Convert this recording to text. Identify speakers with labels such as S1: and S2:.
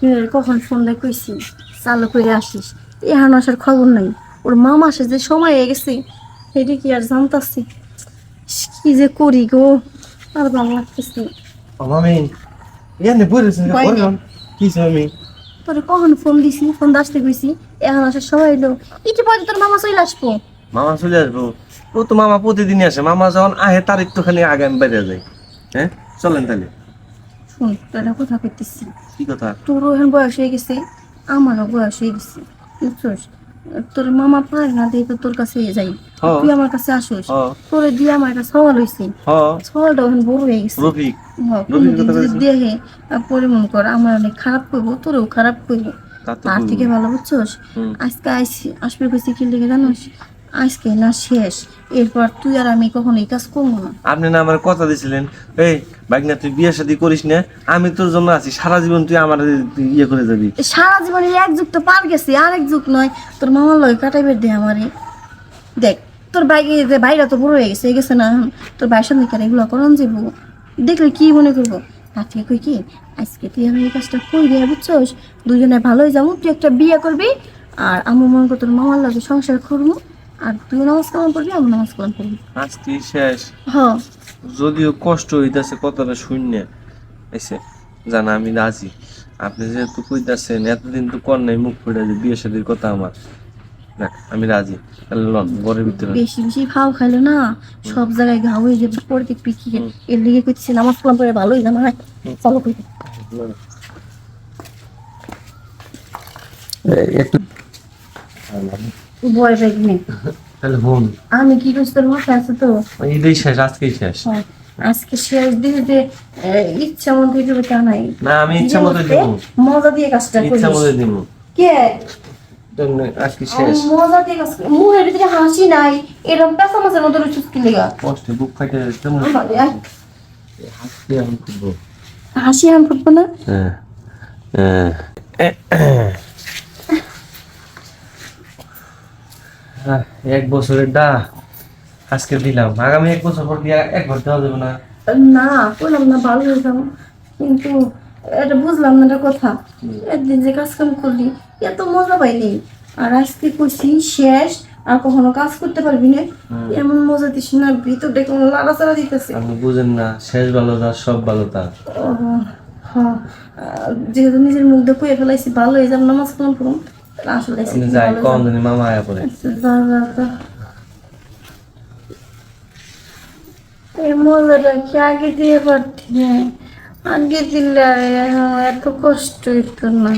S1: তুই কখন ফোন দিয়ে কইছি চালু করে আসিস, এখন আসার খবর নাই। ওর মামা আসে যে সময় হয়ে গেছে সেটি কি আর জানতাছি। কি যে করি গো, আর ভালো লাগতেছে।
S2: মামি ইয়ানে বইরেছেন
S1: ভয় নেই।
S2: বললাম কি মামি
S1: তোরে কখন ফোন দিছি, ফোন আসতে কইছি, এখন আসার সময় এলো। ইটি পরে তোর মামা চলে আসবো।
S2: মামা চলে আসবো। ও তো মামা প্রতিদিনই আসে, মামা যখন আহে তার একটু খালি আগে আমি বেরিয়ে যাই। হ্যাঁ চলেন তাহলে।
S1: শুন, তোর একটা কথা কইতেছি।
S2: কি কথা?
S1: তোরও এখন বয়স হয়ে গেছে, আমারও বয়স হয়ে গেছে, বুঝছস? তোর মামা পারে না দিয়ে তো তোর কাছে যাই,
S2: হ
S1: তুই আমার কাছে আসিস।
S2: হ
S1: তোরে দিয়ে আমার একটা সওয়াল হয়েছে,
S2: হ
S1: সওয়ালটা এখন বড় হয়ে গেছে।
S2: রফিক রফিকের
S1: কোনদিন
S2: কথা
S1: যদি
S2: কইছো?
S1: দেখে পরে মনে কর আমার অনেক খারাপ করবো, তোরেও খারাপ করবো।
S2: তা তো
S1: তার থেকে
S2: কইবো।
S1: ভালো, বুঝছস?
S2: হুম।
S1: আজকে আসবে কইছি কি লেগে জানোস? আজকে না শেষ, এরপর তুই আর আমি কখনো এই কাজ করবো না।
S2: আপনি না আমার কথা দিছিলেন, এই ভাগনা তুই বিয়ে শাদী করিস না, আমি তোর জন্য আছি, সারা জীবন তুই আমার ইয়ে করে যাবি।
S1: সারা জীবনে এক যুগ তো পার গেছে, আরেক যুগ নয়। তোর মামার লগে কাটাইবে দে আমারে। দেখ, তোর ভাইরা তো বড় হয়ে গেছে, এই গেছে না এখন। তোর ভাইয়ের সামনে কেন এগুলো করন যাবো? দেখলে কি মনে করবো? তার থেকে কই কি, আজকে তুই আমি এই কাজটা কই রে, বুঝছস? দুজনে ভালোই যাবো, তুই একটা বিয়ে করবি, আর আমার মনে কর তোর মামার লগে সংসার করবো। আর তুই নামাজ কালাম করবি, আমি নামাজ কালাম করবি।
S2: আজকে শেষ।
S1: হ্যাঁ,
S2: যদিও কষ্ট হইতাছে কথাটা শূন্য এসে জানা আমি রাজি। আপনি যেহেতু কইতাছেন এতদিন তো কর নাই মুখ ফুটে যে বিয়ে শাদীর কথা আমার, না আমি রাজি। তাহলে লন ঘরের ভিতরে।
S1: বেশি বেশি খাও খাইলে না সব জায়গায় ঘা হয়ে যাবে, পরে দেখবি কি। এর লিগে করতেছি নামাজ কালাম করে ভালোই জানা হয়। চলো কই
S2: একটু
S1: বয় ব্যাগ নে।
S2: তাহলে বোন
S1: আমি কি করছি তোর মাথায় আছে তো?
S2: এটাই শেষ, আজকেই শেষ।
S1: হ্যাঁ, আজকে শেষ দিয়ে যে ইচ্ছা মতো দিবে তা নাই।
S2: না আমি ইচ্ছা মতো
S1: নিজের
S2: দিব,
S1: মধ্যে মজা দিয়ে কাজটা
S2: ইচ্ছা মতো
S1: করিস।
S2: দিব।
S1: কে?
S2: আজকে শেষ।
S1: মজা দিয়ে কাজ মুখের ভিতরে হাসি নাই, এরকম পেঁচা মাছের মতো রয়েছে কি লেগা?
S2: কষ্টে বুক ফাইটে যাচ্ছে।
S1: আমারে, আয়।
S2: হাসতে আমি খুলবো।
S1: হাসি আমি ফুটবো না।
S2: হ্যাঁ হ্যাঁ। এক বছরের ডা আজকে দিলাম, আগামী এক বছর পর দিয়ে একবার দেওয়া যাবে না?
S1: না বললাম না ভালো হইতাম, কিন্তু এটা বুঝলাম না একটা কথা। একদিন যে কাজ কাম করলি এত মজা পাইনি, আর আজকে করছি শেষ, আর কখনো কাজ করতে পারবি না। এমন মজা দিস না, ভিতরটা কেমন লাড়াচাড়া দিতেছে।
S2: আপনি বুঝেন না, শেষ ভালো তার সব ভালো তার।
S1: হ্যাঁ, যেহেতু নিজের মুখ দিয়ে কয়ে ফেলাইছি ভালো হয়ে যাবে, নামাজ কালাম করুন। আসলে
S2: আপনি যাই কম জানি মামা আয়া পরে।
S1: এই মজাটা কি আগে দিয়ে পারতি? আগে দিলে আর এত কষ্ট হইতো না।